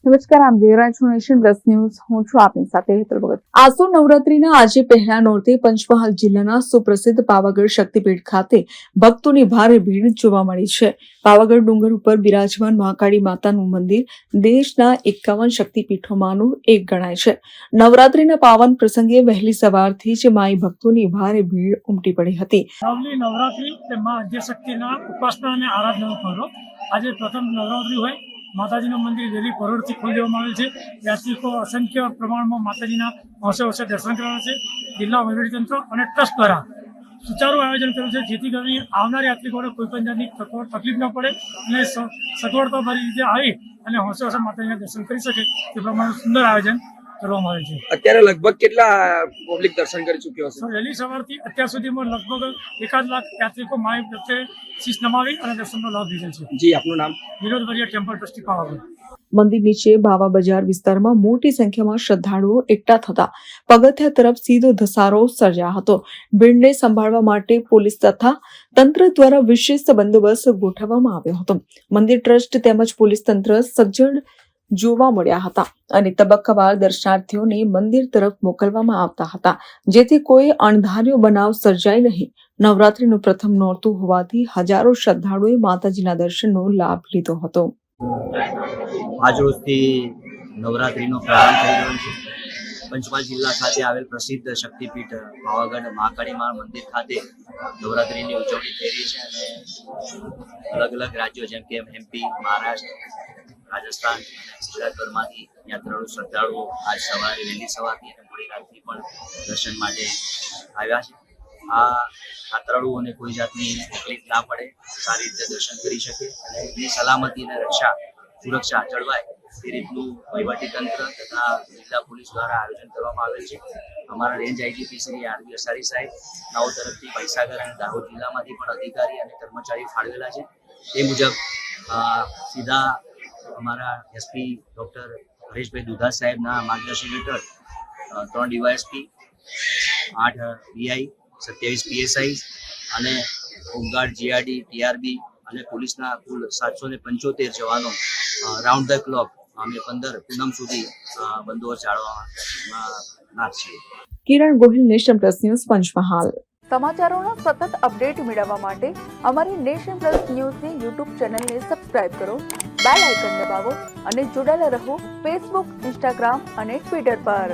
નમસ્કાર, આમ જોઈ રહ્યા છો નેશન પ્લસ ન્યૂઝ. હું છું આપની સાથે હેતલ ભગત. આસો નવરાત્રીના આજે પહેલા નોરતે પંચમહાલ જિલ્લાના સુપ્રસિદ્ધ પાવાગઢ શક્તિપીઠ ખાતે ભક્તોની ભારે ભીડ જોવા મળી છે. પાવાગઢ ડુંગર ઉપર બિરાજમાન મહાકાળી માતાનું મંદિર દેશના 51 શક્તિપીઠોમાંનું એક ગણાય છે. નવરાત્રીના પાવન પ્રસંગે વહેલી સવારથી જ માઈ ભક્તોની ભારે ભીડ ઉમટી પડી હતી. નવરાત્રી તે મા આદ્યશક્તિના ઉપાસના અને આરાધનાનો પર્વ. આજે પ્રથમ નવરાત્રી હોય, માતાજીનું મંદિર વહેલી પરોઢથી ખોલી દેવામાં આવેલ છે. યાત્રિકો અસંખ્ય પ્રમાણમાં માતાજીના હોંશે દર્શન કરવા છે. જિલ્લા વહીવટીતંત્ર અને ટ્રસ્ટ દ્વારા સુચારું આયોજન કર્યું છે, જેથી કરીને આવનાર યાત્રિકોને કોઈ પણ જાતની તકલીફ ન પડે અને સગવડતાભરી રીતે આવી અને હોંશે માતાજીના દર્શન કરી શકે તે પ્રમાણે સુંદર આયોજન કરવામાં આવે છે. અત્યારે લગભગ કેટલા પબ્લિક દર્શન કરી ચૂક્યો હશે? વહેલી સવારથી અત્યાર સુધીમાં લગભગ 1 લાખ યાત્રિકો માય પ્રત્યે શીશ નમાવી અને દર્શનનો લાભ લીધેલ છે. જી, આપનું નામ? Vinod Variya, temple trustee Pavagadh. મંદિર નીચે બાવા બજાર વિસ્તારમાં મોટી સંખ્યામાં શ્રદ્ધાળુઓ એકઠા થતા પગથિયા તરફ સીધો ધસારો સર્જાયો હતો. ભીડને સંભાળવા માટે પોલીસ તથા તંત્ર દ્વારા વિશેષ બંદોબસ્ત ગોઠવવામાં આવ્યો હતો. મંદિર ટ્રસ્ટ તેમજ પોલીસ તંત્ર સજ્જડ જોવા મળ્યા હતા અને તબક્કાવાર દર્શનાર્થીઓને મંદિર તરફ મોકલવામાં આવતા હતા, જેથી કોઈ અણધાર્યો બનાવ સર્જાય નહીં. નવરાત્રીનું પ્રથમ નોરતું હોવાથી હજારો શ્રદ્ધાળુઓએ માતાજીના દર્શનનો લાભ લીધો હતો. આજરોજથી નવરાત્રીનો પ્રારંભ થઈ રહ્યો છે. પંચમહાલ જિલ્લા ખાતે આવેલ પ્રસિદ્ધ શક્તિપીઠ પાવાગઢ મહાકાળી મા મંદિર ખાતે નવરાત્રીની ઉજવણી થઈ રહી છે અને અલગ અલગ રાજ્યો જેમ કે MP, મહારાષ્ટ્ર, રાજસ્થાન, ગુજરાતભરમાંથી યાત્રાળુ શ્રદ્ધાળુઓ આજ સવારે વહેલી સવારથી અને મોડી રાતથી પણ દર્શન માટે આવ્યા છે. આ યાત્રાળુઓને કોઈ જાતની તકલીફ ના પડે, સારી રીતે દર્શન કરી શકે અને એમની સલામતી અને સુરક્ષા જળવાય તે રીતનું વહીવટીતંત્ર તથા જિલ્લા પોલીસ દ્વારા આયોજન કરવામાં આવેલ છે. અમારા range IGP Shri RV Asari સાહેબ, નાઓ તરફથી મહીસાગર અને દાહોદ જિલ્લામાંથી પણ અધિકારી અને કર્મચારી ફાળવેલા છે. એ મુજબ સીધા અમારા SP ડૉક્ટર હરેશભાઈ દુધા સાહેબના માર્ગદર્શન હેઠળ 3 DYSP, 8 PI, 27 PSI અને હોમગાર્ડ, GRD, TRB અને પોલીસના કુલ 775 જવાનો રાઉન્ડ ધ ક્લોક અમે 15 પૂનમ સુધી બંદોબસ્ત જાળવવાના છીએ. Kiran Gohil, nation plus news, Panchmahal. સમાચારોના સતત અપડેટ મેળવવા માટે અમારી નેશન પ્લસ ન્યૂઝની YouTube ચેનલને સબસ્ક્રાઇબ કરો, બેલ આઇકન દબાવો અને જોડાયેલા રહો Facebook, Instagram અને Twitter પર.